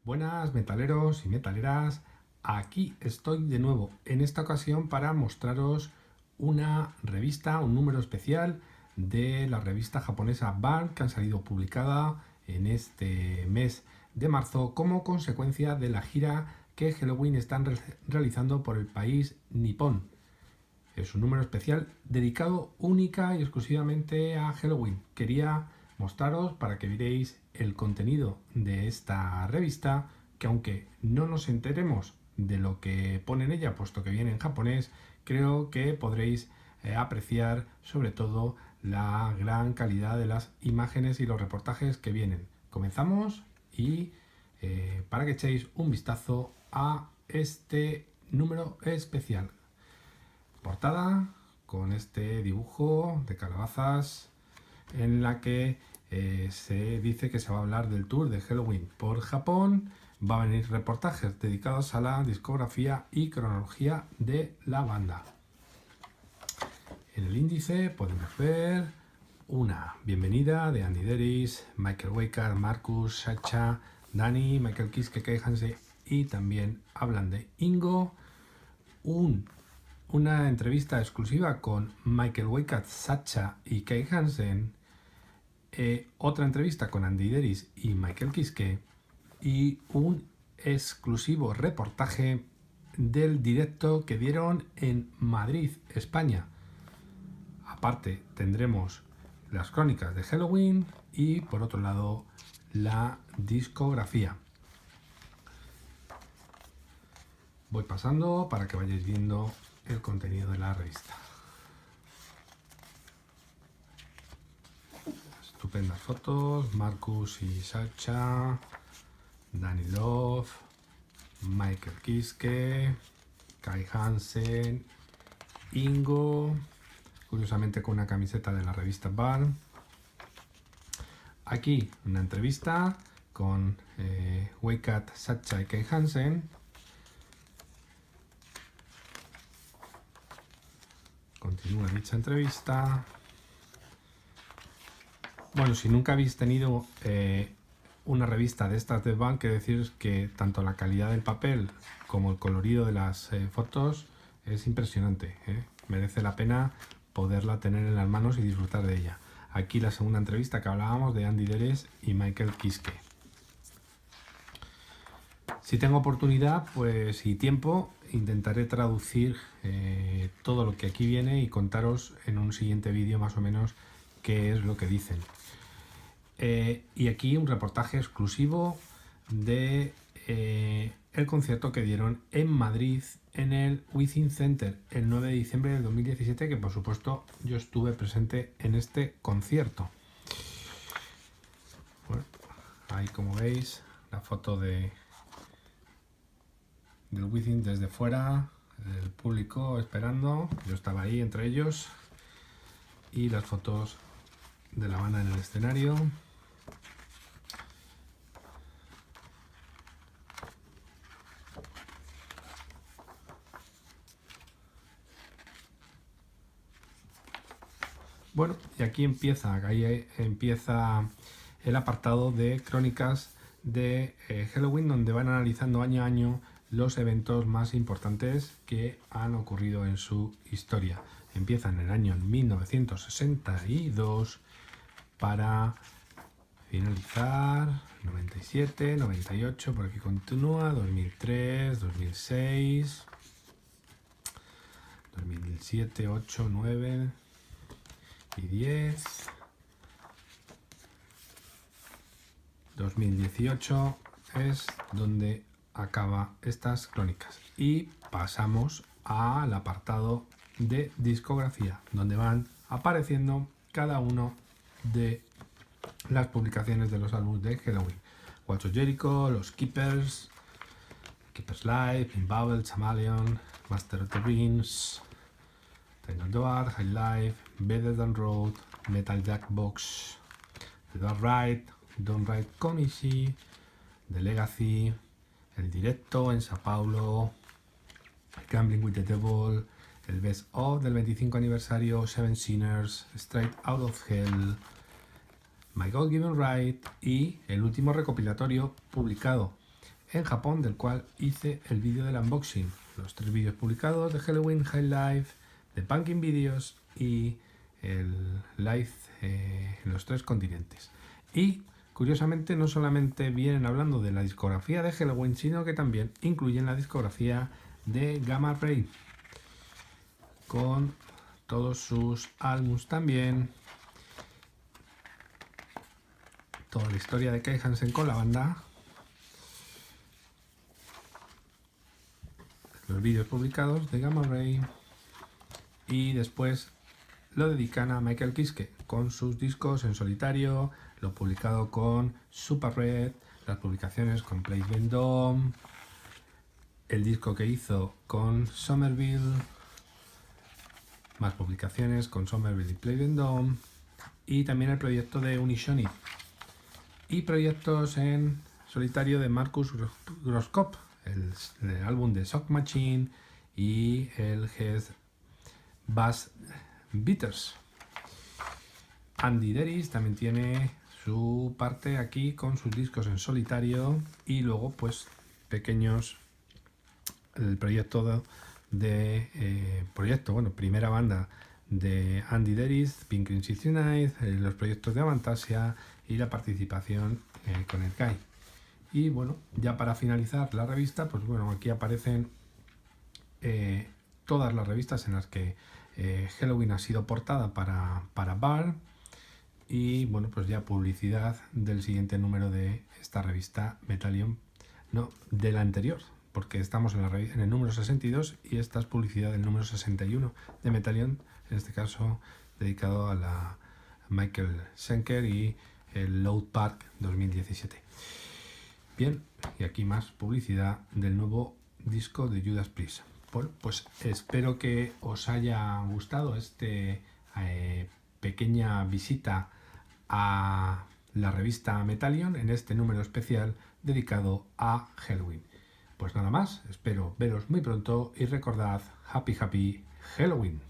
Buenas metaleros y metaleras, aquí estoy de nuevo en esta ocasión para mostraros una revista, un número especial de la revista japonesa Bang que han salido publicada en este mes de marzo como consecuencia de la gira que Helloween están realizando por el país nipón. Es un número especial dedicado única y exclusivamente a Helloween. Quería mostraros para que veáis el contenido de esta revista, que aunque no nos enteremos de lo que pone en ella, puesto que viene en japonés, creo que podréis apreciar sobre todo la gran calidad de las imágenes y los reportajes que vienen. Comenzamos y para que echéis un vistazo a este número especial. Portada con este dibujo de calabazas en la que se dice que se va a hablar del tour de Helloween por Japón. Va a venir reportajes dedicados a la discografía y cronología de la banda. En el índice podemos ver una bienvenida de Andy Deris, Michael Waker, Marcus, Sacha, Dani, Michael Kiske, Kai Hansen, y también hablan de Ingo. Una entrevista exclusiva con Michael Waker, Sacha y Kai Hansen. Otra entrevista con Andy Deris y Michael Kiske. Y un exclusivo reportaje del directo que dieron en Madrid, España. Aparte tendremos las crónicas de Helloween y por otro lado la discografía. Voy pasando para que vayáis viendo el contenido de la revista. Estupendas fotos, Marcus y Sacha, Danny Love, Michael Kiske, Kai Hansen, Ingo, curiosamente con una camiseta de la revista Bang. Aquí una entrevista con Weikat, Sacha y Kai Hansen. Continúa dicha entrevista. Bueno, si nunca habéis tenido una revista de estas de Bang, quiero decir que tanto la calidad del papel como el colorido de las fotos es impresionante. Merece la pena poderla tener en las manos y disfrutar de ella. Aquí la segunda entrevista que hablábamos de Andy Deris y Michael Kiske. Si tengo oportunidad pues y tiempo, intentaré traducir todo lo que aquí viene y contaros en un siguiente vídeo más o menos qué es lo que dicen. Y aquí un reportaje exclusivo de el concierto que dieron en Madrid en el Within Center el 9 de diciembre del 2017, que por supuesto yo estuve presente en este concierto. Bueno, ahí como veis la foto del Within desde fuera, el público esperando, yo estaba ahí entre ellos, y las fotos de la banda en el escenario. Bueno, y aquí empieza el apartado de crónicas de Helloween, donde van analizando año a año los eventos más importantes que han ocurrido en su historia. Empieza en el año 1962 para finalizar 97, 98, por aquí continúa, 2003, 2006, 2007, 8, 9 y 10, 2018 es donde acaba estas crónicas y pasamos al apartado de discografía, donde van apareciendo cada uno de las publicaciones de los álbumes de Helloween. Watch of Jericho, Los Keepers, Keepers Live, In Babel, Chameleon, Master of the Rings, Final Door, High Life, Better Than Road, Metal Jackbox, The Dark Ride, Don't Ride Konishi, The Legacy, El Directo en Sao Paulo, Gambling with the Devil, el Best of del 25 aniversario, Seven Sinners, Straight Out of Hell, My God Given Right y el último recopilatorio publicado en Japón, del cual hice el vídeo del unboxing. Los 3 vídeos publicados de Halloween, High Life, de Punkin Videos y el live en los 3 continentes. Y curiosamente no solamente vienen hablando de la discografía de Halloween, sino que también incluyen la discografía de Gamma Ray, con todos sus álbumes también, toda la historia de Kai Hansen con la banda, los vídeos publicados de Gamma Ray, y después lo dedican a Michael Kiske con sus discos en solitario, lo publicado con Super Red, las publicaciones con Place Vendôme, el disco que hizo con Somerville, más publicaciones con Somerville y Place Vendôme, y también el proyecto de Unishoni y proyectos en solitario de Marcus Groskop, el álbum de Sock Machine y el Head Bass Beaters. Andy Deris también tiene su parte aquí con sus discos en solitario, y luego pues pequeños, el proyecto primera banda de Andy Deris, Pink Unite, los proyectos de Avantasia y la participación con el Kai. Y bueno, ya para finalizar la revista, pues bueno, aquí aparecen todas las revistas en las que Halloween ha sido portada para Bar, y bueno, pues ya publicidad del siguiente número de esta revista Metallion, no, del anterior, porque estamos en el número 62 y esta es publicidad del número 61 de Metallion, en este caso dedicado a la Michael Schenker y el Loud Park 2017. Bien, y aquí más publicidad del nuevo disco de Judas Priest. Bueno, pues espero que os haya gustado pequeña visita a la revista Metallion en este número especial dedicado a Halloween. Pues nada más, espero veros muy pronto y recordad Happy Halloween.